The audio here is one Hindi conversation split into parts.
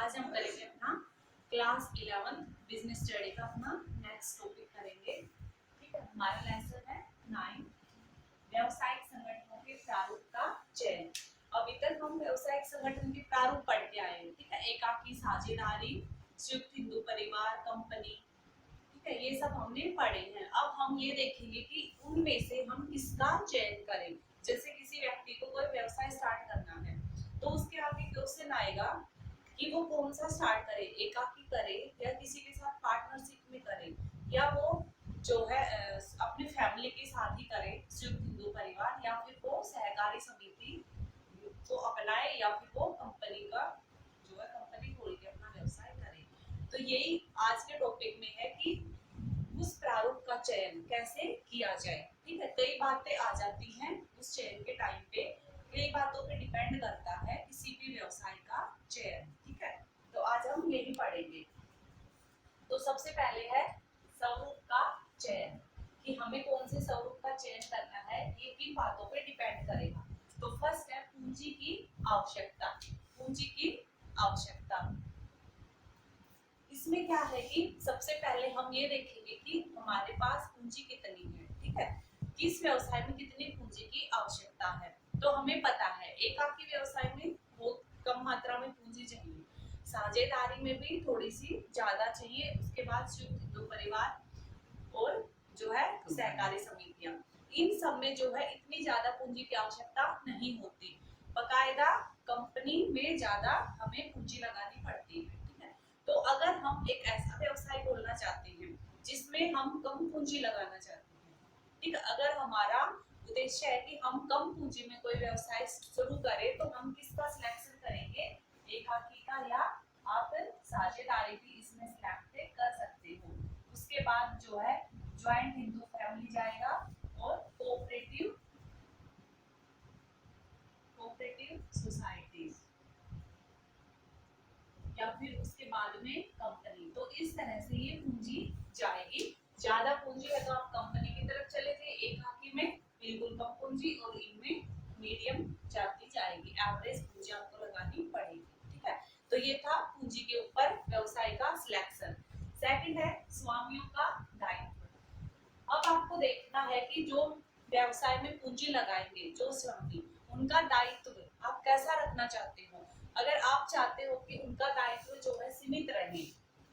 आज हम करेंगे अपना क्लास 11 बिजनेस स्टडी का अपना नेक्स्ट टॉपिक करेंगे। ठीक है, हमारा लेसन है 9 व्यावसायिक संगठनों के प्रारूप का चयन। अभी तक हम व्यावसायिक संगठन के प्रारूप पढ़ के आए हैं। ठीक है, एकाकी, साझेदारी, संयुक्त हिंदू परिवार, कंपनी, ठीक है, ये सब हमने पढ़े हैं। अब हम ये देखेंगे कि उनमें से हम किसका चयन करें। जैसे किसी व्यक्ति को कोई व्यवसाय स्टार्ट करना है तो उसके आगे क्वेश्चन आएगा कि वो कौन सा स्टार्ट करे, एकाकी करे या किसी के साथ पार्टनरशिप में करे, या वो जो है अपनी फैमिली के साथ ही करे, संयुक्त हिंदू परिवार, या फिर वो सहकारी समिति को अपनाए, या फिर वो कंपनी का जो है कंपनी खोल के अपना व्यवसाय करे। तो यही आज के टॉपिक में है कि उस प्रारूप का चयन कैसे किया जाए। ठीक है, कई बातें आ जाती हैं उस चयन के टाइम पे, कई बातों पे डिपेंड करता है किसी भी व्यवसाय का चयन। ठीक है, तो आज हम यही पढ़ेंगे। तो सबसे पहले है स्वरूप का चयन, कि हमें कौन से स्वरूप का चयन करना है, ये किन बातों पे डिपेंड करेगा। तो फर्स्ट है पूंजी की आवश्यकता। पूंजी की आवश्यकता, इसमें क्या है कि सबसे पहले हम ये देखेंगे कि हमारे पास पूंजी कितनी है। ठीक है, किस व्यवसाय में कितनी पूंजी की आवश्यकता है। तो हमें पता है एकाकी व्यवसाय में बहुत कम मात्रा में पूंजी चाहिए, साझेदारी में भी थोड़ी सी ज्यादा चाहिए, उसके बाद संयुक्त हिंदू परिवार और जो है सहकारी समितियां, इन सब में जो है इतनी ज्यादा पूंजी की आवश्यकता नहीं होती। बकायदा कंपनी में ज्यादा हमें पूंजी लगानी पड़ती है। ठीक है, तो अगर हम एक ऐसा व्यवसाय खोलना चाहते हैं जिसमें हम कम पूंजी लगाना चाहते हैं, ठीक है, अगर हमारा उद्देश्य है कि हम कम पूंजी में कोई व्यवसाय शुरू करें, तो हम किसका सिलेक्शन करेंगे, एकाकी का, या आप साझेदारी भी इसमें सिलेक्ट कर सकते हो। उसके बाद जो है ज्वाइंट हिंदू फैमिली जाएगा और कोऑपरेटिव सोसाइटीज, या फिर उसके बाद में कंपनी। तो इस तरह से ये पूंजी जाएगी। ज्यादा पूंजी है तो आप कंपनी की तरफ चले जाइए, एकाकी में बिल्कुल कम पूंजी और इनमें मीडियम जाती जाएगी, एवरेज पूंजी आपको लगानी पड़ेगी। ठीक है, तो ये था पूंजी के ऊपर व्यवसाय का सिलेक्शन। सेकंड है स्वामियों का दायित्व। अब आपको देखना है कि जो व्यवसाय में पूंजी लगाएंगे जो स्वामी, उनका दायित्व आप कैसा रखना चाहते हो। अगर आप चाहते हो कि उनका दायित्व जो है सीमित रहे,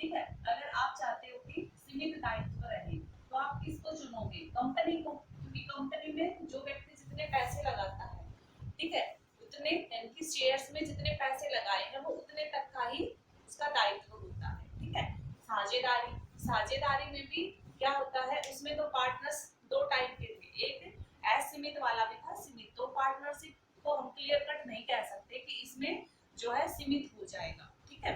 ठीक है, अगर आप चाहते हो कि सीमित दायित्व रहे, तो आप किसको चुनोगे, कंपनी को, क्योंकि कंपनी में जो व्यक्ति जितने पैसे लगाता है, ठीक है, उतने इनकी शेयर्स में जितने पैसे लगाए हैं वो उतने तक का ही उसका दायित्व होता है। ठीक है, साझेदारी, साझेदारी में भी क्या होता है, उसमें तो पार्टनर्स दो टाइप के थे, एक असीमित वाला भी था, सीमित। तो पार्टनरशिप को हम क्लियर कट नहीं कह सकते कि इसमें जो है सीमित हो जाएगा। ठीक है,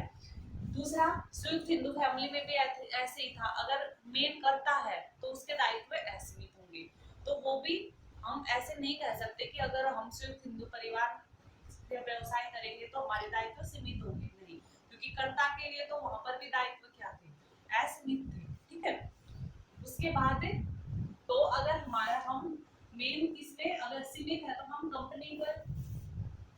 दूसरा संयुक्त हिंदू फैमिली में भी ऐसे ही था, अगर मेन करता है तो उसके दायित्व असीमित होंगे। तो वो भी हम ऐसे नहीं कह सकते कि अगर हम संयुक्त हिंदू परिवार व्यवसाय करेंगे तो हमारे दायित्व सीमित होंगे, नहीं, क्योंकि कर्ता के लिए तो वहां पर भी दायित्व क्या थे, असीमित थे। ठीक है, उसके बाद तो अगर हमारा हम मेन किसमें अगर सीमित है तो हम कंपनी पर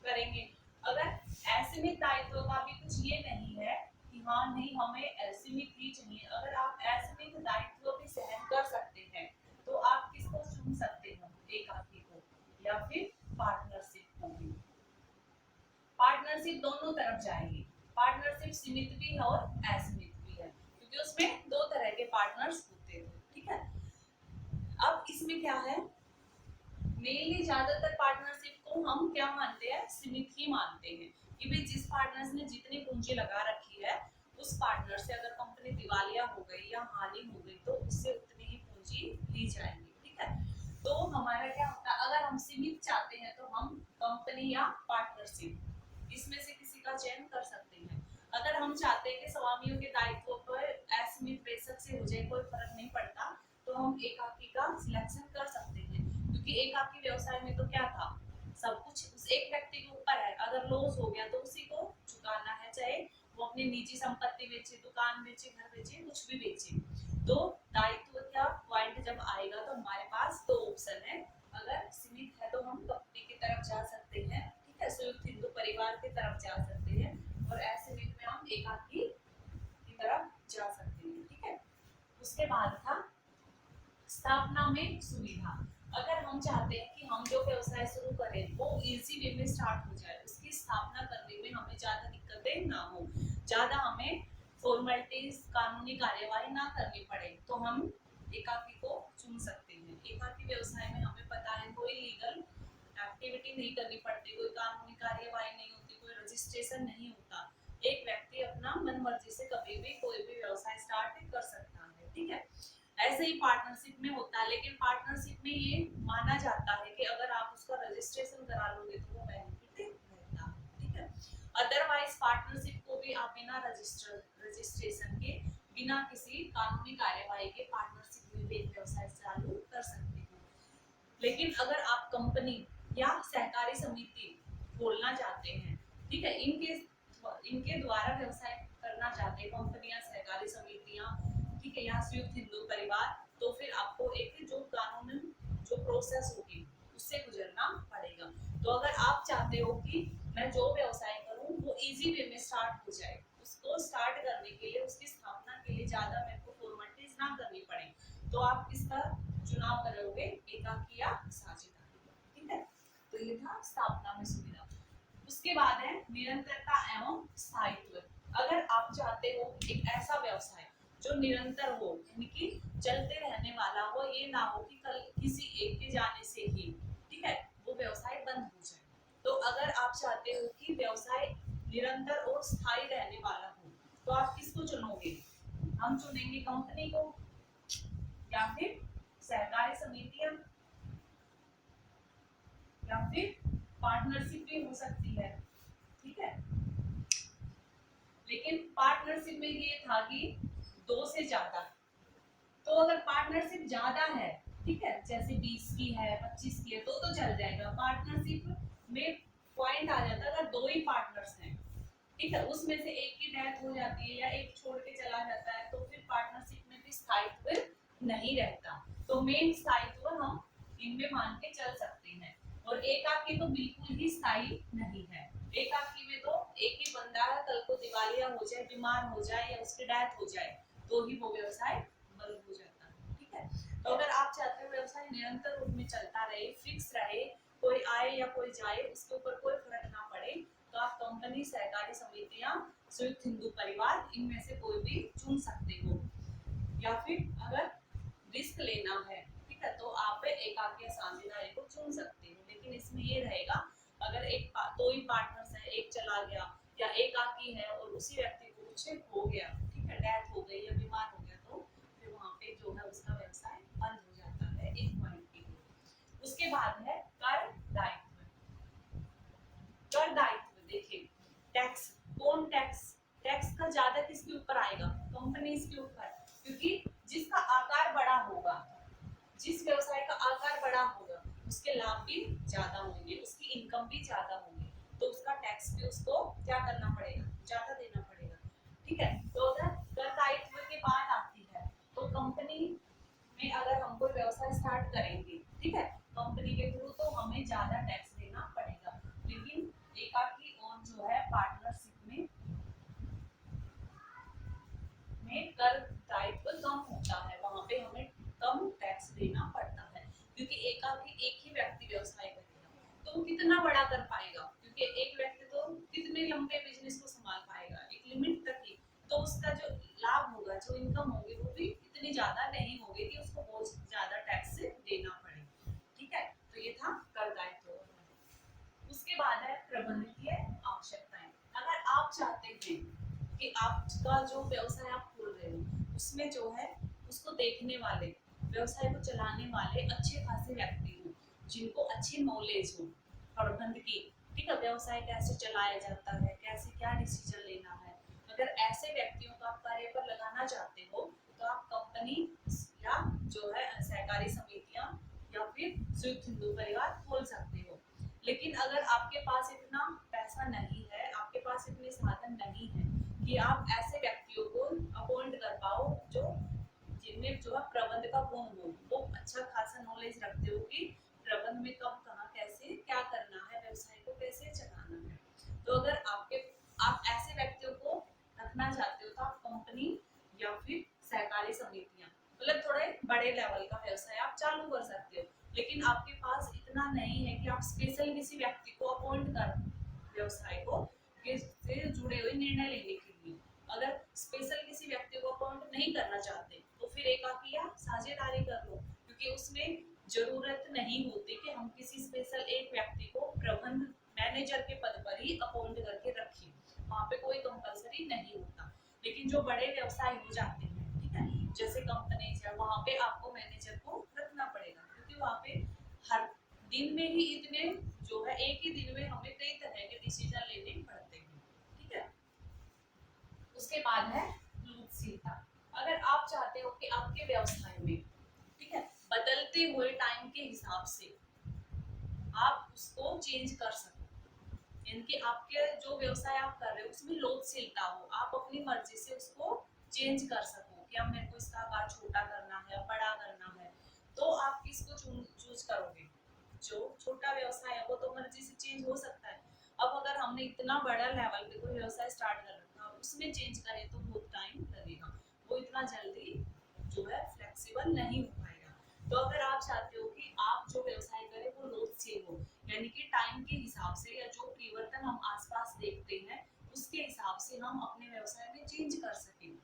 करेंगे। अगर असीमित दायित्व का भी कुछ ये नहीं है कि हाँ नहीं हमें असीमित ही चाहिए, अगर आप असीमित दायित्व भी सहन कर सकते हैं तो आप किसको चुन सकते हो, एकाकी को या फिर पार्टनरशिप को भी। पार्टनरशिप दोनों तरफ जाएगी, पार्टनरशिप सीमित भी है और असीमित भी है, क्योंकि उसमें दो तरह के पार्टनर्स होते हैं। ठीक है, अब इसमें क्या है, मेनली ज्यादातर पार्टनरशिप को हम क्या मानते हैं, सीमित ही मानते हैं, कि भाई जिस पार्टनर्स ने जितनी पूंजी लगा रखी है उस पार्टनर से अगर कंपनी दिवालिया हो गई या हानि हो गई तो उससे उतनी ही पूंजी ली जाएगी। ठीक है, तो हमारा क्या होता है, अगर हम सीमित चाहते हैं तो हम कंपनी या पार्टनरशिप इसमें से किसी का चयन कर सकते हैं। अगर हम चाहते हैं कि स्वामियों के दायित्व पर असीमित बेशक से हो जाए, कोई फर्क नहीं पड़ता, तो हम एकाकी का सिलेक्शन कर सकते हैं, क्योंकि एकाकी व्यवसाय में तो क्या था, सब कुछ उस एक व्यक्ति के ऊपर है, अगर लॉस हो गया तो उसी को चुकाना है, चाहे वो अपनी निजी संपत्ति बेचे, दुकान बेचे, घर बेचे, कुछ भी बेचे। तो दायित्व क्या पॉइंट जब आएगा तो हमारे पास दो ऑप्शन है, अगर सीमित है तो हम कंपनी की तरफ जा सकते हैं, ठीक है, संयुक्त हिंदू परिवार की तरफ जा सकते हैं, और असीमित में हम एकाकी की तरफ जा सकते हैं। ठीक है, उसके बाद था स्थापना में सुविधा। अगर हम चाहते हैं कि हम जो व्यवसाय शुरू करें वो इजी वे में स्टार्ट हो जाए, उसकी स्थापना करने में हमें ज्यादा दिक्कतें ना हो, ज्यादा हमें फॉर्मेलिटीज कानूनी कार्यवाही ना करनी पड़े, तो हम एकाकी को चुन सकते हैं। एकाकी व्यवसाय में हमें पता है कोई लीगल एक्टिविटी नहीं करनी पड़ती, कोई कानूनी कार्यवाही नहीं होती, कोई रजिस्ट्रेशन नहीं होता। एक व्यक्ति अपना मन मर्जी से कभी भी कोई भी व्यवसाय स्टार्ट कर सकता है। ठीक है, ऐसे ही पार्टनरशिप में होता है, लेकिन पार्टनरशिप में ये माना जाता है कि अगर आप उसका रजिस्ट्रेशन करा लोगे तो वो बेनिफिट रहता है। ठीक है, अदरवाइज पार्टनरशिप को भी आप बिना रजिस्ट्रेशन के, बिना किसी कानूनी कार्यवाही के पार्टनरशिप में भी एक व्यवसाय चालू कर सकते हैं। लेकिन अगर आप कंपनी या सहकारी समिति खोलना चाहते हैं, ठीक है, इनके द्वारा व्यवसाय करना चाहते हैं कंपनियां, सहकारी समितियां, ठीक है, या संयुक्त हिंदू परिवार, तो फिर आपको एक जो कानून जो प्रोसेस होगी उससे गुजरना पड़ेगा। तो अगर आप चाहते हो कि मैं जो व्यवसाय करूं वो इजी वे में स्टार्ट हो जाए, उसको स्टार्ट करने के लिए, उसकी स्थापना के लिए ज्यादा मेरे को फॉर्मेलिटीज ना करनी पड़े, तो आप किसका चुनाव करोगे, एकाकी या साझेदारी। ठीक है, तो ये था स्थापना में सुविधा। उसके बाद है निरंतरता एवं स्थायित्व। अगर आप चाहते हो एक ऐसा व्यवसाय जो निरंतर हो, यानी कि चलते रहने वाला हो, ये ना हो कि कल किसी एक के जाने से ही, ठीक है, वो व्यवसाय बंद हो जाए। तो अगर आप चाहते हो कि व्यवसाय निरंतर और स्थायी रहने वाला हो, तो आप किसको चुनोगे? हम चुनेंगे कंपनी को, या फिर सहकारी समितियां, या फिर पार्टनरशिप भी हो सकती है। ठीक है, लेकिन पार्टनरशिप में ये था कि 2 से ज्यादा, तो अगर पार्टनरशिप ज्यादा है, ठीक है, जैसे 20 की है, 25 की है, तो चल जाएगा। पार्टनरशिप में पॉइंट आ जाता है अगर 2 ही पार्टनर्स हैं, ठीक है, उसमें से एक की डेथ हो जाती है या एक छोड़ के चला जाता है, तो फिर पार्टनरशिप में भी स्थायित्व नहीं रहता। तो मेन स्थायित्व हम इनमें मान के चल सकते हैं। और एकाकी तो बिल्कुल ही स्थायी नहीं है। एकाकी में तो एक ही बंदा है, कल को दिवालिया हो जाए, बीमार हो जाए, या उसकी डेथ हो जाए, तो ही वो व्यवसाय बंद हो जाता है। ठीक है, तो अगर आप चाहते हो व्यवसाय निरंतर रूप में चलता रहे, फिक्स रहे, कोई आए या कोई जाए उसके ऊपर कोई फर्क ना पड़े, तो आप कंपनी, सहकारी समितियां, संयुक्त हिंदू परिवार, इनमें से कोई भी चुन सकते हो। या फिर अगर रिस्क लेना है, ठीक है, तो आप एकाकी या साझेदारी को चुन सकते हो। लेकिन इसमें ये रहेगा, अगर दो ही पार्टनर्स है, एक चला गया, या एकाकी है और उसी व्यक्ति को कुछ हो गया, ठीक है, डेथ हो गई या बीमार हो गया, तो फिर वहां पे जो है उसका व्यवसाय बंद हो जाता है एक पॉइंट के लिए। उसके बाद है कर दायित्व। कर दायित्व देखिए, टैक्स, कौन टैक्स, टैक्स का ज्यादा किसके ऊपर आएगा? कंपनीज के ऊपर, क्योंकि जिसका आकार बड़ा होगा, जिस व्यवसाय का आकार बड़ा होगा, उसके लाभ भी ज्यादा होंगे, उसकी इनकम भी ज्यादा होगी, तो उसका टैक्स भी उसको क्या करना पड़ेगा? ज्यादा देना पड़ेगा। ठीक है, तो अगर कर दायित्व की बात आती है, तो कंपनी में अगर हम कोई व्यवसाय स्टार्ट करेंगे, ठीक है, कंपनी के थ्रू, तो हमें ज्यादा टैक्स देना पड़ेगा। लेकिन एकाकी और जो है पार्टनरशिप में कर दायित्व कम होता है, वहां पे हमें कम टैक्स देना पड़ता है, क्योंकि एकाकी एक ही व्यक्ति व्यवसाय करेगा, तो वो कितना बड़ा कर पाएगा? क्योंकि एक व्यक्ति तो कितने लंबे बिजनेस को संभाल पाएगा, एक लिमिट तक ही, तो उसका जो लाभ होगा, जो इनकम होगी, वो भी इतनी ज्यादा नहीं होगी कि उसको बहुत ज्यादा टैक्स देना पड़े। ठीक है, तो ये था कर दायित्व। उसके बाद है प्रबंधकीय आवश्यकताएं। अगर आप चाहते हैं कि आपका जो व्यवसाय आप खोल रहे हो उसमें जो है उसको देखने वाले, व्यवसाय को चलाने वाले अच्छे खासे व्यक्ति हो, जिनको अच्छी नॉलेज हो प्रबंध की, ठीक है, व्यवसाय कैसे चलाया जाता है, कैसे क्या डिसीजन लेना है, अगर ऐसे व्यक्तियों को आप कार्य पर लगाना चाहते हो, तो आप कंपनी या जो है सहकारी समितियां या फिर संयुक्त हिंदू परिवार खोल सकते हो। लेकिन अगर आपके पास इतना पैसा नहीं है, आपके पास इतने साधन नहीं है कि आप ऐसे व्यक्तियों को अपॉइंट कर पाओ जो जिनमें जो है प्रबंध का गुण हो, वो अच्छा खासा नॉलेज रखते हो कि प्रबंध में कब कहाँ कैसे क्या करना है, व्यवसाय को कैसे चलाना है, तो अगर आप ऐसे व्यक्तियों को बड़े लेवल का व्यवसाय आप चालू कर सकते हो, लेकिन आपके पास इतना नहीं है कि आप स्पेशल किसी व्यक्ति को अपॉइंट कर व्यवसाय को से जुड़े हुए निर्णय लेने के लिए। अगर स्पेशल किसी व्यक्ति को अपॉइंट नहीं करना चाहते तो फिर एकाकी या साझेदारी कर लो, क्योंकि उसमें जरूरत नहीं होती कि हम किसी स्पेशल एक व्यक्ति को प्रबंध मैनेजर के पद पर ही अपॉइंट करके रखें, वहाँ पे कोई कंपलसरी नहीं होता। लेकिन जो बड़े व्यवसाय हो जाते हैं, ठीक है, जैसे कंपनीज है, वहाँ पे आपको मैनेजर को रखना पड़ेगा, क्योंकि वहाँ पे हर दिन में ही इतने जो है एक ही दिन में हमें कई तरह के डिसीजन लेने पड़ते हैं, ठीक है। उसके बाद है लूटशीलता। अगर आप चाहते हो कि आपके व्यवसाय में, ठीक है, बदलते हुए टाइम के हिसाब से आप उसको चेंज कर सको, यानी कि आपके जो व्यवसाय आप कर रहे हो उसमें लोचशीलता हो, आप अपनी मर्जी से उसको चेंज कर सको कि अब मेरे को इसका आकार छोटा करना है, बड़ा करना है, तो आप किसको चूज करोगे? जो छोटा व्यवसाय है वो तो मर्जी से चेंज हो सकता है। अब अगर हमने इतना बड़ा लेवल पे कोई व्यवसाय स्टार्ट कर रखा है, उसमें चेंज करें तो बहुत टाइम लगेगा, वो इतना जल्दी जो है फ्लेक्सिबल नहीं हो पाएगा। तो अगर आप चाहते हो कि आप जो व्यवसाय करें वो लोचशील हो, यानी कि टाइम के हिसाब से या जो परिवर्तन हम आसपास देखते हैं उसके हिसाब से हम अपने व्यवसाय में चेंज कर सकें,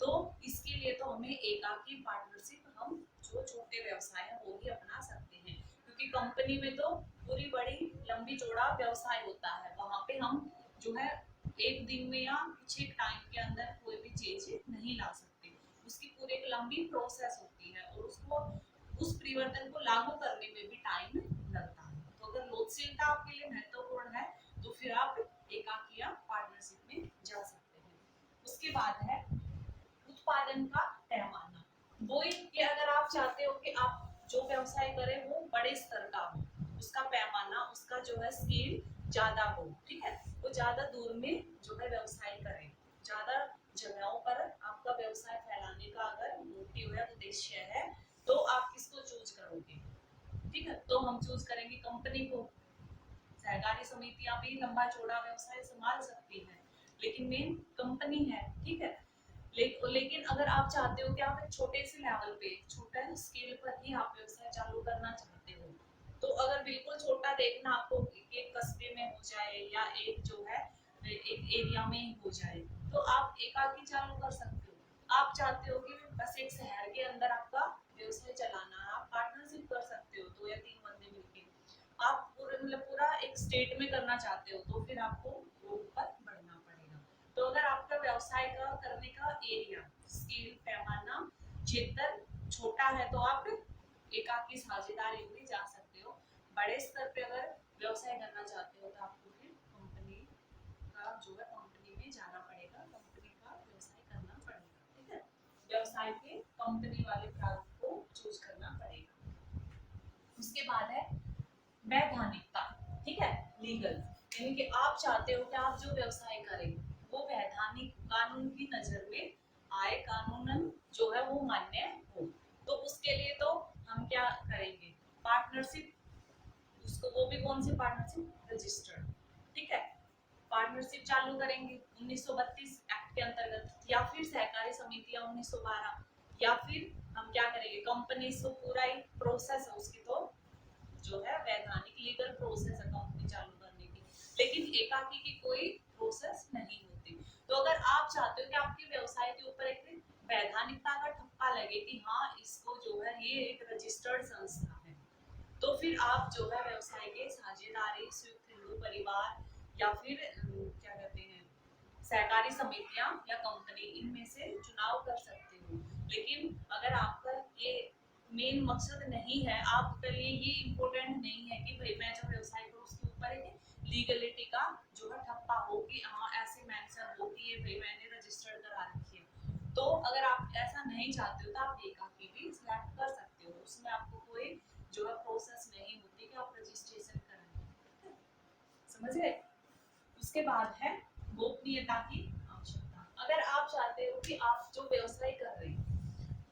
तो इसके लिए तो हमें एकाकी पार्टनरशिप हम जो छोटे व्यवसाय है वो ही अपना सकते हैं, क्योंकि कंपनी में तो पूरी बड़ी लंबी चौड़ा व्यवसाय होता है, वहां पे हम जो है एक दिन में या कुछ एक टाइम के अंदर कोई भी चीज नहीं ला सकते, उसकी पूरी एक लंबी प्रोसेस होती है और उसको उस परिवर्तन को लागू करने में भी टाइम लगता है। तो अगर लोचशीलता आपके लिए महत्वपूर्ण है तो फिर आप एकाकी या पार्टनरशिप में जा सकते हैं। उसके बाद है उत्पादन का पैमाना। वो कि अगर आप चाहते हो कि आप जो व्यवसाय करें वो बड़े स्तर का हो, उसका पैमाना, उसका जो है स्केल ज्यादा हो, ठीक है, वो ज्यादा दूर में जो है व्यवसाय करें, ज्यादा जगहों पर आपका व्यवसाय फैलाने का अगर मोटिव है, उद्देश्य है, तो आप किसको चूज करोगे? ठीक है, तो हम चूज करेंगे कंपनी को। सहकारी समितियां भी लंबा चौड़ा व्यवसाय संभाल सकती हैं, लेकिन मेन कंपनी है, ठीक है। लेकिन अगर आप चाहते हो कि आप एक छोटे से लेवल पे, छोटा स्केल पर ही आप व्यवसाय चालू करना चाहते हो, तो अगर बिल्कुल छोटा देखना आपको एक कस्बे में हो जाए या एक जो है एक एरिया में ही हो जाए, तो आप एकाकी चालू कर सकते हो। आप चाहते हो कि बस एक शहर के अंदर आपका व्यवसाय चलाना है, आप पार्टनरशिप कर सकते हो, 2 या 3 बंदे मिलके। आप पूरे मतलब पूरा एक स्टेट में करना चाहते हो तो फिर आपको रोड पर बढ़ना पड़ेगा। तो अगर आपका व्यवसाय का करने का एरिया, स्केल, पैमाना, क्षेत्र छोटा है तो आप एकाकी साझेदारी में जा सकते हो। बड़े स्तर पे अगर व्यवसाय करना चाहते हो तो आपको फिर कंपनी का जो है कंपनी में जाना पड़ेगा, कंपनी का व्यवसाय करना पड़ेगा, ठीक है। व्यवसाय के कंपनी वाले भाग को चूज करना पड़ेगा। उसके बाद है वैधानिकता, ठीक है, लीगल, यानी कि आप चाहते हो कि आप जो व्यवसाय करें वो वैधानिक, कानून की नजर में आए, कानूनन जो है वो मान्य हो। तो उसके लिए तो हम क्या करेंगे? पार्टनरशिप, उसको वो भी कौन सी पार्टनरशिप? रजिस्टर्ड, ठीक है, पार्टनरशिप चालू करेंगे 1932 एक्ट के अंतर्गत, या फिर सहकारी समितियां 1912, या फिर हम क्या करेंगे? कंपनी को पूरा एक प्रोसेस है उसकी, तो जो है वैधानिक लीगल प्रोसेस है कंपनी चालू करने की, लेकिन एकाकी की कोई प्रोसेस नहीं होती। तो अगर आप चाहते हो कि आपके व्यवसाय के ऊपर एक वैधानिकता का ठप्पा लगे कि हाँ इसको जो है ये एक रजिस्टर्ड संस्था है, तो फिर आप जो है व्यवसाय के साझेदारी, संयुक्त हिंदू परिवार, या फिर क्या कहते हैं सहकारी समितियां या कंपनी, इनमें से चुनाव कर सकते हो। लेकिन अगर आपका ये मेन मकसद नहीं है, आपके लिए ये इम्पोर्टेंट नहीं है कि भाई मैं जो व्यवसाय करूँ उसके ऊपर एक लीगलिटी का जो है ठप्पा हो कि हाँ ऐसे मेंशन हो कि ये भाई मैंने रजिस्टर्ड करा रखी है, तो अगर आप ऐसा नहीं चाहते हो तो आप एकाकी भी सिलेक्ट कर सकते हो, उसमें आपको कोई जो है प्रोसेस नहीं होती कि आप रजिस्ट्रेशन कराएं, समझ गए। उसके बाद है गोपनीयता की आवश्यकता। अगर आप चाहते हो कि आप जो व्यवसाय कर रहे हैं,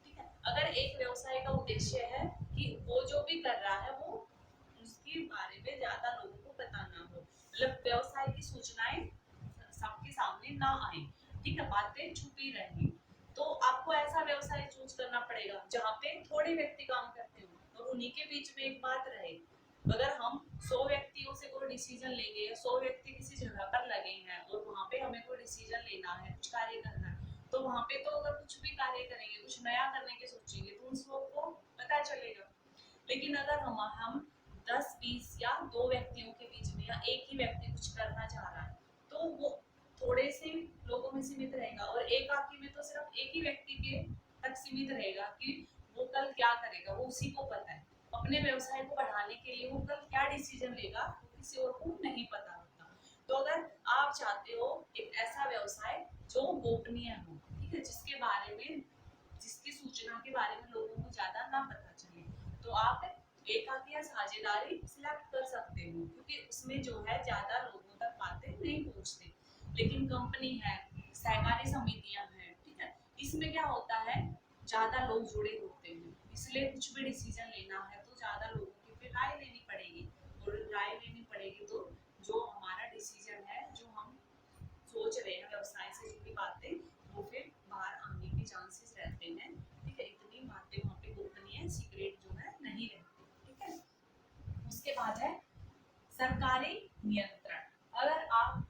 ठीक है, अगर एक व्यवसाय का उद्देश्य है कि वो जो भी कर रहा है वो उसके बारे में ज्यादा लोगों को पता ना हो, मतलब व्यवसाय की सूचनाएं सबके सामने ना आए, ठीक है, बातें छुपी रहेंगी, तो आपको ऐसा व्यवसाय चूज करना पड़ेगा जहाँ पे थोड़े व्यक्ति काम करते हो और उन्हीं के बीच में एक बात रहे। अगर हम 100 व्यक्तियों से कोई डिसीजन लेंगे, 100 व्यक्ति किसी जगह पर लगे हैं और वहाँ पे हमें कोई डिसीजन लेना है, कुछ कार्य करना है, तो वहाँ पे तो अगर कुछ भी कार्य करेंगे, कुछ नया करने की सोचेंगे तो उन सबको पता चलेगा। लेकिन अगर हम 10-20 या 2 व्यक्तियों के बीच में या एक ही व्यक्ति कुछ करना चाह रहा है तो वो थोड़े से लोगों में सीमित रहेगा और एक आदमी में तो सिर्फ एक ही व्यक्ति के तक सीमित रहेगा कि वो कल क्या करेगा, वो उसी को पता है। अपने व्यवसाय को बढ़ाने के लिए वो कल क्या डिसीजन लेगा वो किसी और को नहीं पता होता। तो अगर आप चाहते हो एक ऐसा व्यवसाय जो गोपनीय हो, ठीक है, जिसके बारे में, जिसकी सूचना के बारे में लोगों को ज्यादा ना पता चले, तो आप एकाकी या साझेदारी सिलेक्ट कर सकते हो क्योंकि उसमें जो है ज्यादा लोगों तक बातें नहीं पहुंचती। लेकिन कंपनी है, सहकारी समितियां हैं, ठीक है, इसमें क्या होता है ज्यादा लोग जुड़े होते हैं, इसलिए कुछ भी डिसीजन लेना है तो ज्यादा लोगों की फिर राय लेनी पड़ेगी और राय लेनी पड़ेगी तो जो हमारा डिसीजन है, जो हम सोच रहे हैं व्यवसाय से जुड़ी बातें, वो फिर बाहर आने के चांसेस रहते हैं। ठीक है, इतनी बातें वहाँ पे गोपनीय सीक्रेट जो है नहीं रहती। ठीक है, उसके बाद है सरकारी नियंत्रण। अगर आप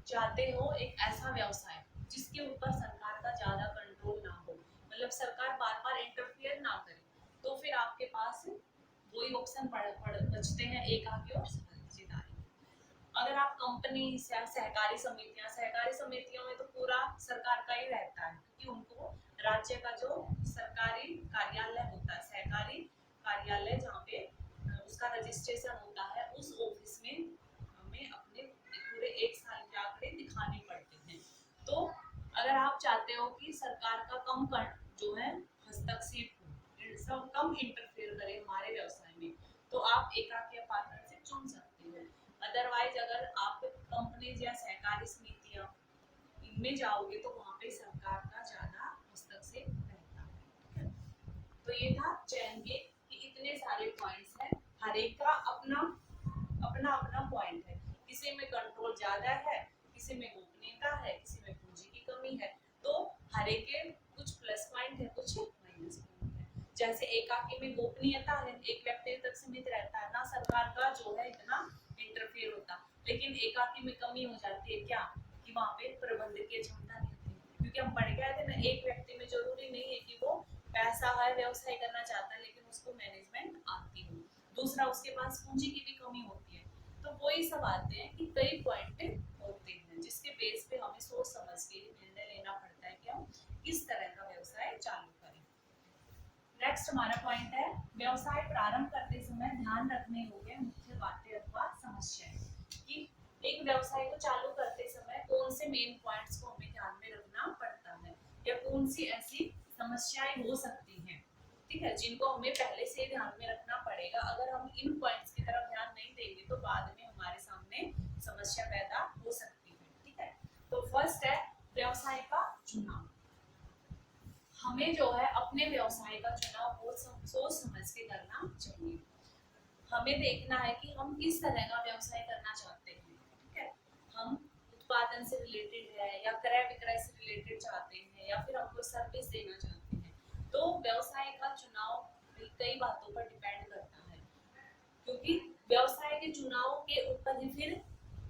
चाहते हो एक ऐसा व्यवसाय जिसके ऊपर सरकार का ज्यादा कंट्रोल ना हो, मतलब सरकार बार बार इंटरफियर ना करे, तो फिर आपके पास वही ऑप्शन बचते हैं एकाकी और साझेदारी। अगर आप कंपनी या सहकारी समितियों में तो पूरा सरकार का ही रहता है क्योंकि उनको राज्य का जो सरकारी कार्यालय होता है, सहकारी कार्यालय जहाँ पे उसका रजिस्ट्रेशन होता है, उस ऑफिस में हमें अपने पूरे एक साल के आंकड़े दिखाने पड़ते हैं। तो अगर आप चाहते हो कि सरकार का जो है हस्तक्षेप हो, सब कम इंटरफेयर करे हमारे व्यवसाय में, तो आप एकाकी पार्टनरशिप चुन सकते हो। अदरवाइज अगर आप कंपनीज या सहकारी समितियां इनमें जाओगे तो वहाँ पे सरकार का ज्यादा हस्तक्षेप रहता है। तो ये था चयन के कि इतने सारे पॉइंट्स हैं, हर एक का अपना अपना अपना पॉइंट है, किसी में कंट्रोल ज्यादा है, किसी में गोपनीयता है, किसी में पूंजी की कमी है, तो हर एक के कुछ प्लस पॉइंट है, कुछ माइनस पॉइंट है। जैसे एकाकी में गोपनीयता है, एक व्यक्ति तक सीमित रहता है ना, सरकार का जो है इतना इंटरफेयर होता, लेकिन एकाकी में कमी हो जाती है क्या कि वहाँ पे प्रबंधकीय क्षमता नहीं होती, क्योंकि हम पढ़ गए थे ना, एक व्यक्ति में जरूरी नहीं है कि वो पैसा है व्यवसाय करना चाहता है लेकिन उसको मैनेजमेंट आती हो, दूसरा उसके पास पूंजी की भी कमी होती है। तो वही सब आते हैं कि कई पॉइंट होते हैं जिसके बेस पे हमें सोच समझ के निर्णय लेना पड़ता है कि हम किस तरह का व्यवसाय चालू करें। नेक्स्ट हमारा पॉइंट है व्यवसाय प्रारंभ करते समय ध्यान रखने योग्य मुख्य बातें अथवा समस्याएं, कि एक व्यवसाय को चालू करते समय कौन से मेन पॉइंट्स को हमें ध्यान में रखना पड़ता है या कौन सी ऐसी समस्याएं हो सकती हैं, ठीक है, जिनको हमें पहले से ध्यान में रखना पड़ेगा। अगर हम इन पॉइंट्स की तरफ ध्यान नहीं देंगे तो बाद में हमारे सामने समस्या पैदा हो सकती है। ठीक है, तो फर्स्ट है व्यवसाय का चुनाव। हमें जो है अपने व्यवसाय का चुनाव बहुत सोच समझ के करना चाहिए। हमें देखना है कि हम किस तरह का व्यवसाय करना चाहते हैं। ठीक है, हम उत्पादन से रिलेटेड है या क्रय विक्रय से रिलेटेड चाहते हैं या फिर हमको सर्विस देना चाहते हैं, तो व्यवसाय का चुनाव कई बातों पर डिपेंड करता है, क्योंकि व्यवसाय के चुनाव के ऊपर ही फिर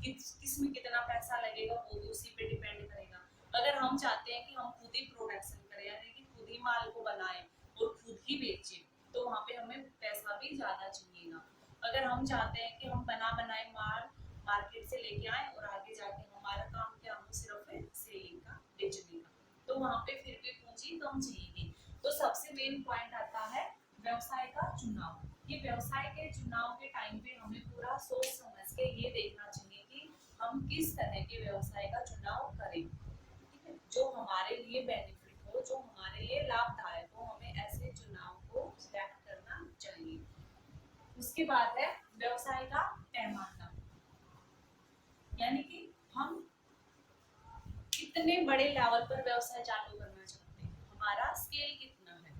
किसमें कितना पैसा लगेगा वो भी उसी पे डिपेंड करेगा। अगर हम चाहते हैं कि हम खुद ही प्रोडक्शन करें, यानी कि खुद ही माल को बनाएं और खुद ही बेचें, तो वहाँ पे हमें पैसा भी ज्यादा चाहिएगा। अगर हम चाहते हैं कि हम बना बनाए माल मार्केट से लेके आए और आगे जाके हमारा काम क्या हो सिर्फ सेलिंग का, बेचने का, तो वहाँ पे फिर भी पूंजी कम चाहिए। तो सबसे मेन पॉइंट आता है व्यवसाय का चुनाव। ये व्यवसाय के चुनाव के टाइम पे हमें पूरा सोच समझ के ये देखना चाहिए कि हम किस तरह के व्यवसाय का चुनाव करें, ठीक है, जो हमारे लिए बेनिफिट हो, जो हमारे लिए लाभदायक हो, हमें ऐसे चुनाव को सिलेक्ट करना चाहिए। उसके बाद है व्यवसाय का पैमाना, यानी कि हम कितने बड़े लेवल पर व्यवसाय चालू करना चाहते हैं, हमारा स्केल कितना है,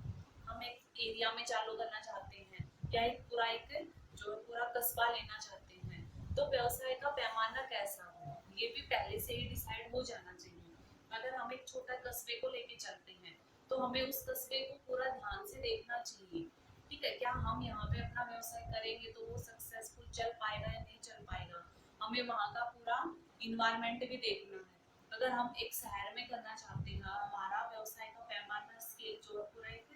हम एक एरिया में चालू करना चाहते हैं या एक पूरा कस्बा लेना चाहते हैं, तो व्यवसाय का पैमाना कैसा हो ये भी पहले से ही डिसाइड हो जाना चाहिए। अगर हम हम एक छोटा कस्बे को लेके चलते हैं तो हमें उस कस्बे को पूरा ध्यान से देखना चाहिए। ठीक है, क्या हम यहाँ पे अपना व्यवसाय करेंगे तो वो सक्सेसफुल चल पाएगा या नहीं चल पाएगा। हमें वहाँ का पूरा इन्वायरमेंट भी देखना है। अगर हम एक शहर में करना चाहते हैं, हमारा व्यवसाय का पैमाना स्केल जो है पूरा एक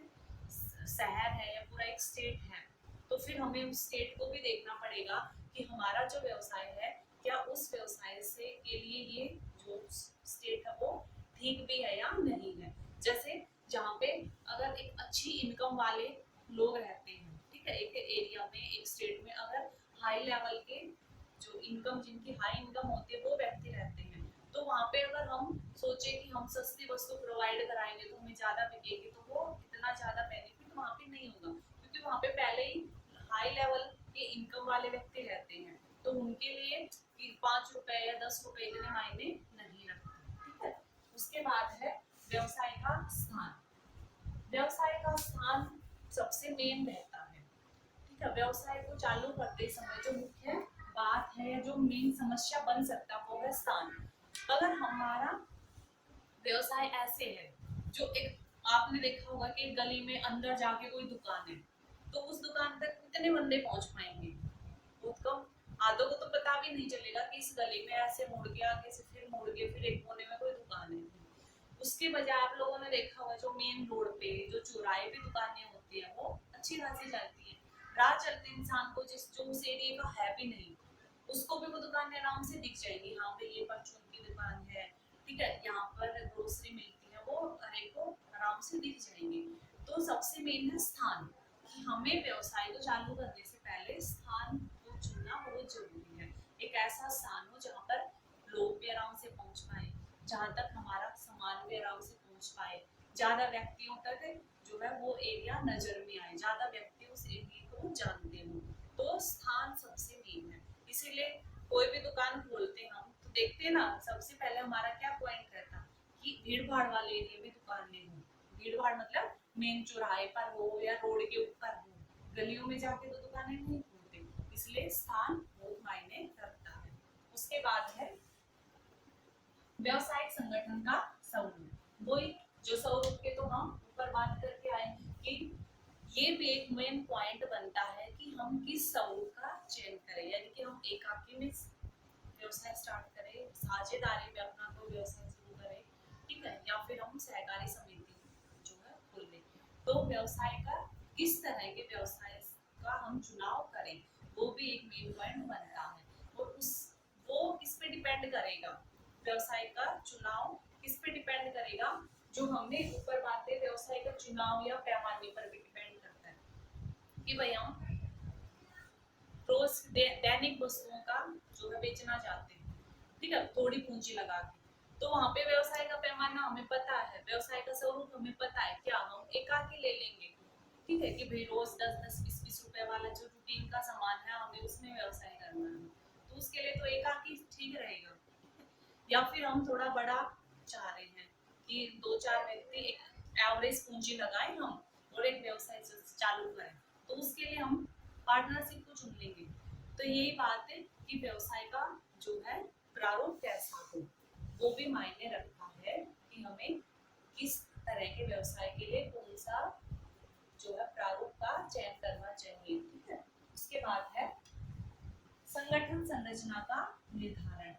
शहर है या पूरा एक स्टेट है, तो फिर हमें उस स्टेट को भी देखना पड़ेगा कि हमारा जो व्यवसाय है क्या उस व्यवसाय से के लिए ये जो स्टेट है वो ठीक भी है या नहीं है। जैसे जहाँ पे अगर एक अच्छी इनकम वाले लोग रहते हैं, ठीक है, एक एरिया में एक स्टेट में अगर हाई लेवल के जो इनकम जिनकी हाई इनकम होती है वो व्यक्ति रहते हैं, तो वहाँ पे अगर हम सोचे कि हम सस्ती वस्तु प्रोवाइड कराएंगे तो हमें ज्यादा बिकेगी, तो वो इतना ज्यादा बेनिफिट वहाँ पे नहीं होगा, क्योंकि वहाँ पे पहले ही हाई लेवल के इनकम वाले व्यक्ति रहते हैं, तो उनके लिए 5 रुपए या 10 रुपए इतने मायने नहीं रखते। ठीक है, उसके बाद है व्यवसाय का स्थान। व्यवसाय का स्थान सबसे मेन रहता है। ठीक है, व्यवसाय को चालू करते समय जो मुख्य बात है या जो मेन समस्या बन सकता है वो है स्थान। अगर हमारा व्यवसाय ऐसे है जो एक आपने देखा होगा कि एक गली में अंदर जाके कोई दुकान है, तो उस दुकान तक कितने बंदे पहुंच पाएंगे, बहुत कम। आधों को तो पता भी नहीं चलेगा कि इस गली में ऐसे मुड़ के आगे से फिर मुड़ के फिर एक कोने में कोई दुकान है। उसके बजाय आप लोगों ने देखा होगा जो मेन रोड पे जो चौराहे पे दुकानें होती है वो अच्छी खासी चलती है। राह चलते इंसान को जिस जो उस एरिया का है भी नहीं, उसको भी वो दुकानें आराम से दिख जाएंगी। हाँ भाई ये परचून की दुकान है, ठीक है, यहाँ पर ग्रोसरी मिलती है, वो हर एक को आराम से दिख जाएंगे। तो सबसे मेन है स्थान, कि हमें व्यवसाय को चालू करने से पहले स्थान को चुनना बहुत जरूरी है। एक ऐसा स्थान हो जहाँ पर लोग भी आराम से पहुंच पाए, जहाँ तक हमारा सामान भी आराम से पहुंच पाए, ज्यादा व्यक्तियों तक जो है वो एरिया नजर में आए, ज्यादा व्यक्ति उस एरिया को जानते हो। तो स्थान सबसे मेन है। इसीलिए कोई भी दुकान खोलते हम तो देखते हैं ना, सबसे पहले हमारा क्या पॉइंट रहता कि भीड़ भाड़ वाले एरिया में दुकान नहीं हो। भीड़ भाड़ मतलब मेन चौराहे पर हो या रोड के ऊपर हो, गलियों में जाके तो दुकानें नहीं खोलते। इसलिए स्थान बहुत मायने रखता है। उसके बाद है व्यवसायिक संगठन का स्वरूप। वही जो स्वरूप के तो हम ऊपर बात करके आए कि ये भी एक मेन पॉइंट बनता है कि हम किस स्वरूप का चयन करें, यानी कि हम एकाकी में व्यवसाय स्टार्ट करें, साझेदारी में अपना कोई व्यवसाय शुरू करें, ठीक है, या फिर हम सहकारी समिति जो है खोल लें। तो व्यवसाय का किस तरह के व्यवसाय का हम चुनाव करें वो भी एक मेन पॉइंट बनता है। और उस वो किस पे डिपेंड करेगा, व्यवसाय का चुनाव किस पे डिपेंड करेगा, जो हमने ऊपर बातें व्यवसाय का चुनाव या पैमाने पर भी डिपेंड करता है कि भाई हम रोज दैनिक वस्तुओं का जो है बेचना चाहते हैं, ठीक है, थोड़ी पूंजी लगा के, तो वहां पे व्यवसाय का पैमाना हमें पता है, व्यवसाय का स्वरूप हमें पता है, क्या हम एकाकी ले लेंगे, ठीक है, कि भाई रोज 10-10, 20-20 रुपए वाला जो रूटीन का सामान है हमें उसमें व्यवसाय करना है, तो उसके लिए तो एकाकी ठीक रहेगा। या फिर हम थोड़ा बड़ा चाह रहे हैं कि 2-4 व्यक्ति एक एवरेज पूंजी लगाएं हम और एक व्यवसाय चालू करें, तो उसके लिए हम पार्टनरशिप को चुन लेंगे। तो यही बात है कि व्यवसाय का जो है प्रारूप कैसा हो वो भी मायने रखता है कि हमें किस तरह के व्यवसाय के लिए कौन सा जो है प्रारूप का चयन करना चाहिए। ठीक है, उसके बाद है संगठन संरचना का निर्धारण।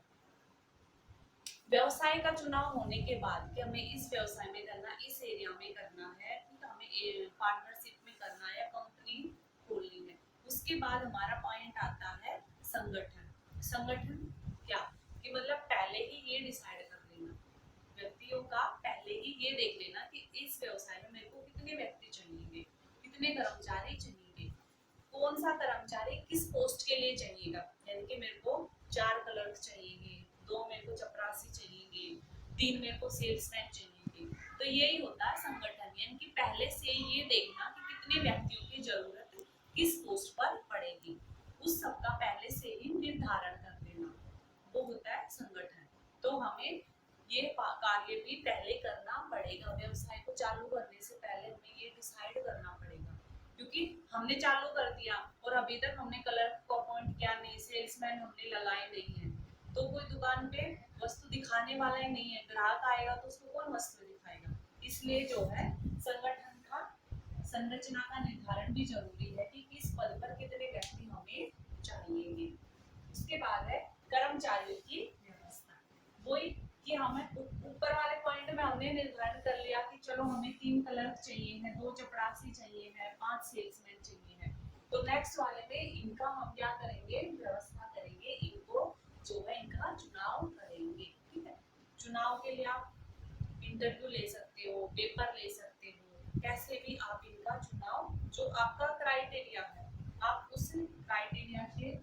व्यवसाय का चुनाव होने के बाद कि हमें इस व्यवसाय में करना, इस एरिया में करना है, ठीक है, हमें पार्टनरशिप में करना है या कंपनी खोलनी है, उसके बाद हमारा पॉइंट आता है संगठन। संगठन क्या कि मतलब पहले ही ये डिसाइड कर लेना, व्यक्तियों का पहले ही ये देख लेना कि इस व्यवसाय में मेरे को कितने व्यक्ति चाहिए, कितने कर्मचारी चाहिए, कौन सा कर्मचारी किस पोस्ट के लिए चाहिएगा, यानी कि मेरे को 4 क्लर्क चाहिए, 2 मेरे को चपरासी चाहिए, 3 मेरे को सेल्समैन चाहिए। तो यही होता है संगठन, यानी कि पहले से ये देखना कि कितने व्यक्तियों की जरूरत किस पोस्ट पर पड़ेगी, उस सब का पहले से ही निर्धारण कर देना, वो होता है संगठन। तो हमें ये कार्य भी पहले करना पड़ेगा, व्यवसाय को चालू करने से पहले हमें ये डिसाइड करना पड़ेगा, क्योंकि हमने चालू कर दिया और अभी तक हमने कलर को अपॉइंट किया नहीं, सेल्समैन हमने लगाए नहीं है, तो कोई दुकान पे वस्तु दिखाने वाला ही नहीं है, ग्राहक आएगा तो उसको कौन कौन वस्तु दिखाएगा। इसलिए जो है संगठन का संरचना का निर्धारण भी जरूरी है कि किस पद पर कितने व्यक्ति हमें चाहिए। उसके बाद है कर्मचारियों की व्यवस्था। वही कि हमें ऊपर वाले पॉइंट में हमने निर्धारण कर लिया कि चलो हमें 3 क्लर्क चाहिए है, 2 चपरासी चाहिए है, 5 सेल्समैन चाहिए है। तो नेक्स्ट वाले में इनका हम क्या करेंगे, व्यवस्था करेंगे, इनको जो है इनका चुनाव करेंगे। ठीक है, चुनाव के लिए आप इंटरव्यू ले सकते हो, पेपर ले सकते हो, कैसे भी आप इनका चुनाव, जो आपका क्राइटेरिया है आप उस क्राइटेरिया के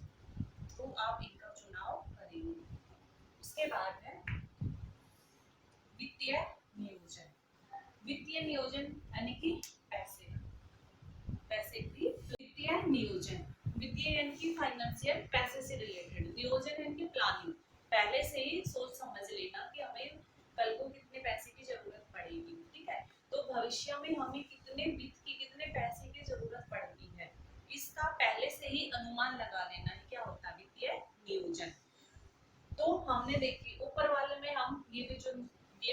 थ्रू आप इनका चुनाव करेंगे। उसके बाद है वित्तीय नियोजन। वित्तीय नियोजन यानी कि पैसे पैसे की वित्तीय नियोजन, वित्तीय यानी कि फाइनेंशियल, पैसे से रिलेटेड, नियोजन यानी कि प्लानिंग, पहले से ही सोच समझ लेना कि हमें कल को कितने पैसे की जरूरत पड़ेगी। ठीक है, तो भविष्य में हमें कितने वित्त की, कितने पैसे की जरूरत पड़ती है, इसका पहले से ही अनुमान लगा लेना है, क्या होता है वित्तीय नियोजन। तो हमने देखी ऊपर वाले में हम ये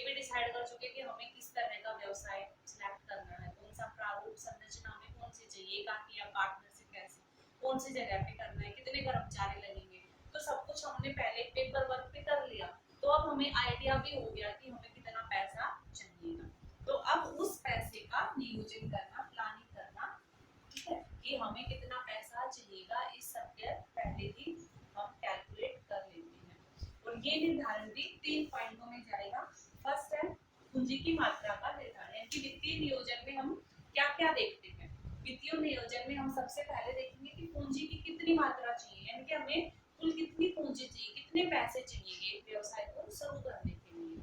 भी डिसाइड कर चुके कि हमें किस तरह का व्यवसाय सिलेक्ट करना है, कौन सा प्रारूप संरचना हमें कौन सी चाहिए, एकाकी या पार्टनरशिप, कैसे कौन सी जगह पे करना है, कितने कर्मचारी लगेंगे, तो सब कुछ हमने पहले पेपर वर्क पे कर लिया। तो अब हमें आइडिया भी हो गया कि हमें कितना पैसा चाहिएगा। तो अब उस पैसे का नियोजन करना, प्लानिंग करना, ठीक है, कि हमें कितना पैसा चाहिएगा, इस सब के पहले ही हम कैलकुलेट कर लेते हैं। और ये निर्धारण भी 3 पॉइंटों में जाएगा। फर्स्ट है पूंजी की मात्रा का निर्धारण, यानी कि वित्तीय नियोजन में हम क्या क्या देखते हैं। वित्तीय नियोजन में हम सबसे पहले देखेंगे कि पूंजी की कितनी मात्रा चाहिए, यानी कि हमें कुल कितनी पूंजी चाहिए, कितने पैसे चाहिए एक व्यवसाय को शुरू करने के लिए।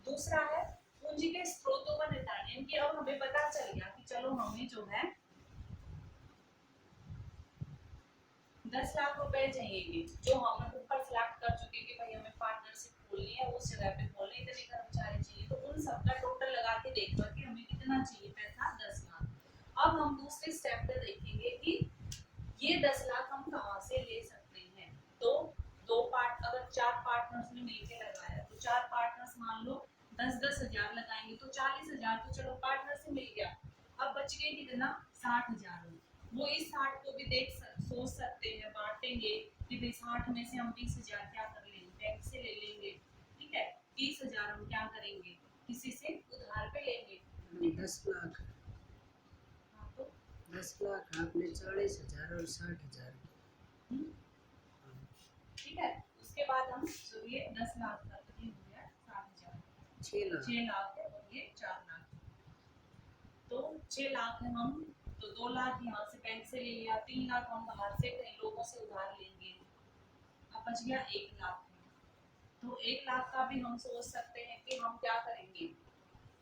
दूसरा है पूंजी के स्रोतों का निर्धारण, यानी कि अब हमें पता चल गया कि चलो हमें जो है 10 लाख रुपए चाहिए, जो हम ऊपर सिलेक्ट कर चुके कि भाई हमें पार्टनरशिप खोलनी है, उस जगह पे खोलने इतने कर्मचारी चाहिए, तो उन सबका टोटल लगा के देखा कि हमें कितना चाहिए पैसा, 10 लाख। अब हम दूसरे स्टेप पे देखेंगे कि ये 10 लाख हम कहाँ से ले सकते हैं। तो दो पार्ट, अगर 4 पार्टनर्स ने मिलकर लगाया तो 4 पार्टनर्स मान लो 10-10 हजार लगाएंगे तो 40,000 तो चलो पार्टनर से मिल गया। अब बच गए कितना, 60,000। वो इस 60 को भी सोच सकते हैं, बांटेंगे कि भाई 60 में से हम 20,000 क्या कर लेंगे, बैंक से ले लेंगे। ठीक है, 30,000 हम क्या करेंगे, किसी से उधार पे लेंगे। 10 लाख, हाँ, तो 10 लाख आपने 40,000 और 60,000। ठीक है, उसके बाद हम तो ये 10 लाख का तो ये हो गया 60,000, 6 लाख है और ये 4 लाख, तो 6 लाख है हम, तो 2 लाख यहाँ से बैंक से ले लिया, 3 लाख हम बाहर से कई लोगों से उधार लेंगे, अब बच गया 1 लाख। तो 1 लाख का भी हम सोच सकते हैं कि हम क्या करेंगे,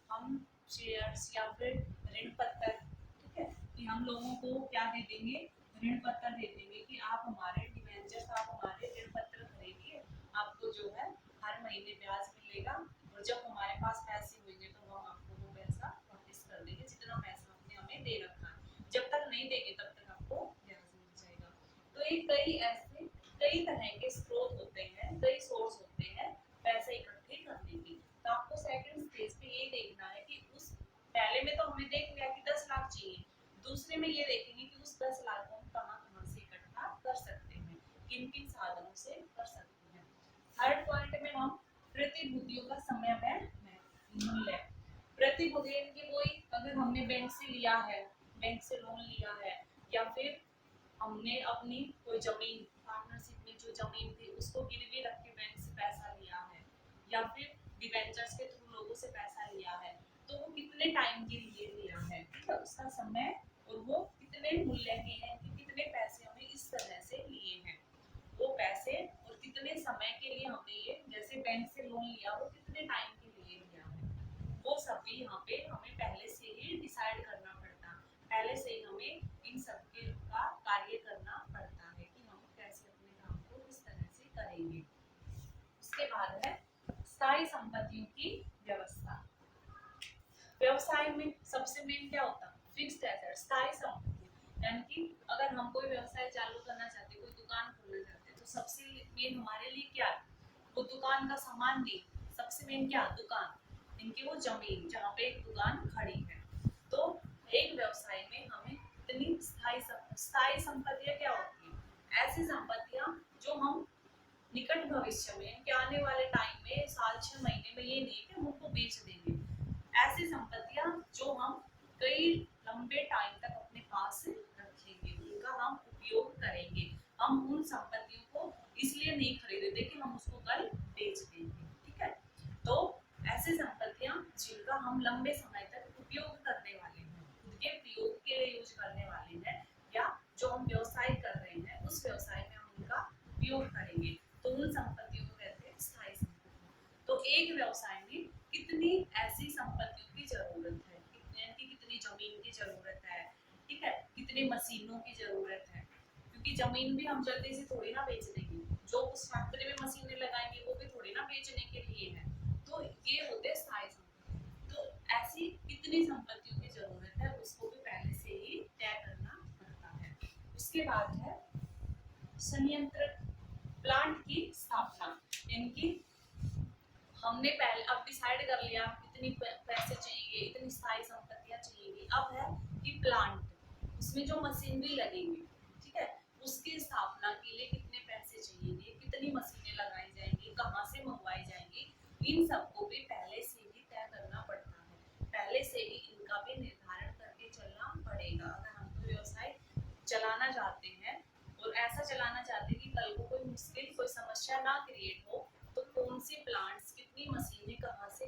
हम शेयर्स या फिर ऋण पत्र, ठीक है, कि हम लोगों को क्या दे देंगे, ऋण पत्र दे देंगे कि आप हमारे डिबेंचर्स, आप हमारे ऋण पत्र खरीदिए, आपको जो है हर महीने ब्याज मिलेगा, और जब हमारे पास पैसे होंगे तो हम आपको वो पैसा वापस कर देंगे, जितना पैसा आपने हमें दे रखा है, जब तक नहीं देंगे तब तक आपको ब्याज मिल जाएगा। तो ये कई ऐसे कई तरह के स्रोत होते हैं, कई सोर्स होते हैं पैसे इकट्ठे करने के। तो आपको सेकंड स्टेज पे ये देखना है कि उस पहले में तो हमने देख लिया कि 10 लाख चाहिए, दूसरे में ये देखेंगे कि उस 10 लाख को हम कहाँ-कहाँ से इकट्ठा कर सकते हैं, किन-किन साधनों से कर सकते हैं। थर्ड पॉइंट में हम प्रतिभूतियों का समय मूल्य। प्रतिभूति की वही, अगर हमने बैंक से लिया है, बैंक से लोन लिया है, या फिर हमने अपनी कोई जमीन, पार्टनरशिप में जो जमीन थी उसको गिरवी रख के बैंक से पैसा लिया है, या फिर डिबेंचर्स के थ्रू लोगों से पैसा लिया है, तो वो कितने टाइम के लिए लिया है, ठीक है, उसका समय, और वो कितने मूल्य के हैं, कि कितने पैसे हमें इस तरह से लिए हैं, वो पैसे और कितने समय के लिए हमने ये, जैसे बैंक से लोन लिया, वो कितने टाइम के लिए लिया है, वो सब भी यहाँ पे हमें पहले से ही डिसाइड करना पड़ता है, पहले से ही हमें इन सब के का कार्य करना पड़ता है कि हम कैसे अपने काम को किस तरह से करेंगे। उसके बाद है स्थायी संपत्तियों की व्यवस्था। व्यवसाय में सबसे मेन क्या होता है, फिक्स्ड एसेट, स्थायी संपत्ति, यानी कि अगर हम कोई व्यवसाय चालू करना चाहते, कोई दुकान खोलना चाहते, तो सबसे मेन हमारे लिए क्या है, वो दुकान का सामान नहीं, सबसे मेन क्या, दुकान, इनकी वो जमीन जहाँ पे एक दुकान खड़ी है। तो एक व्यवसाय में हमें इतनी स्थायी संपत्तियां क्या होती है? ऐसी संपत्तियां जो हम निकट भविष्य में कि आने वाले टाइम में साल 6 महीने में ये नहीं कि हम उनको बेच देंगे। ऐसी संपत्तियां जो हम कई लंबे टाइम तक अपने पास रखेंगे, उनका हम उपयोग करेंगे। हम उन संपत्तियों को इसलिए नहीं खरीदते कि हम उसको कल बेच देंगे, ठीक है। तो ऐसी संपत्तियां जिनका हम लंबे समय तक उपयोग करने वाले हैं, खुद के प्रयोग के लिए यूज करने वाले हैं, या जो हम व्यवसाय कर रहे हैं उस व्यवसाय में हम उनका उपयोग करेंगे, तो उन संपत्तियों को कहते हैं स्थायी संपत्ति। तो एक व्यवसाय में कितनी ऐसी संपत्तियों की जरूरत है, कितनी जमीन की जरूरत है, ठीक है, कितनी मशीनों की जरूरत है, क्योंकि जमीन भी हम जल्दी से थोड़ी ना बेच देंगे, जो उस फैक्ट्री में मशीनें लगाएंगे वो भी थोड़ी ना बेचने के लिए है। तो ये होते हैं स्थायी संपत्ति। तो ऐसी कितनी संपत्तियों की जरूरत है उसको भी पहले से ही तय करना पड़ता है। उसके बाद है संयंत्र प्लांट की स्थापना। इनकी हमने पहले अब डिसाइड कर लिया कितनी पैसे चाहिए, इतनी स्थायी संपत्तियां चाहिए। अब है कि प्लांट, उसमें जो मशीनरी लगेंगी, ठीक है, उसकी स्थापना के लिए कितने पैसे चाहिए, कितनी मशीनें लगाई जाएंगी, कहाँ से मंगवाई जाएंगी, इन सबको भी पहले से ही तय करना पड़ता है। पहले से ही इनका भी निर्धारण करके चलना पड़ेगा। अगर हम कोई व्यवसाय चलाना चाहते हैं और ऐसा चलाना चाहते हैं कि कल को कोई मुश्किल, कोई समस्या ना क्रिएट हो, तो कौन सी प्लांट्स, कितनी मशीनें कहाँ से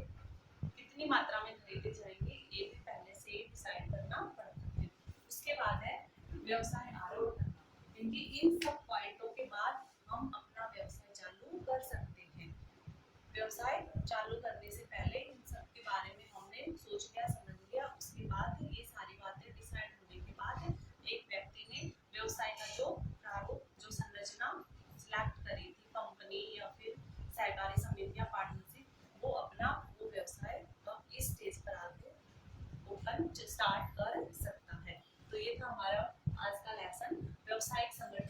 कितनी मात्रा में खरीदे जाएंगे, ये भी पहले से ही डिसाइड करना पड़ता है। उसके बाद है व्यवसाय आरंभ करना। इनकी इन सब पॉइंटों के बाद हम अपना व्यवसाय चालू कर सकते हैं। व्यवसाय चालू करने से पहले इन सब के बारे में हमने सोच लिया, समझ लिया, उसके बाद ये सारी बातें डिसाइड होने के बाद एक व्यक्ति ने व्यवसाय का जो प्रारूप, जो संरचना सिलेक्ट करी थी, कंपनी या फिर सहकारी समिति या पार्टनरशिप, वो अपना वो व्यवसाय इस स्टेज पर आके ओपन स्टार्ट कर सकता है। तो ये था हमारा आज का लेसन, व्यवसायिक संगठन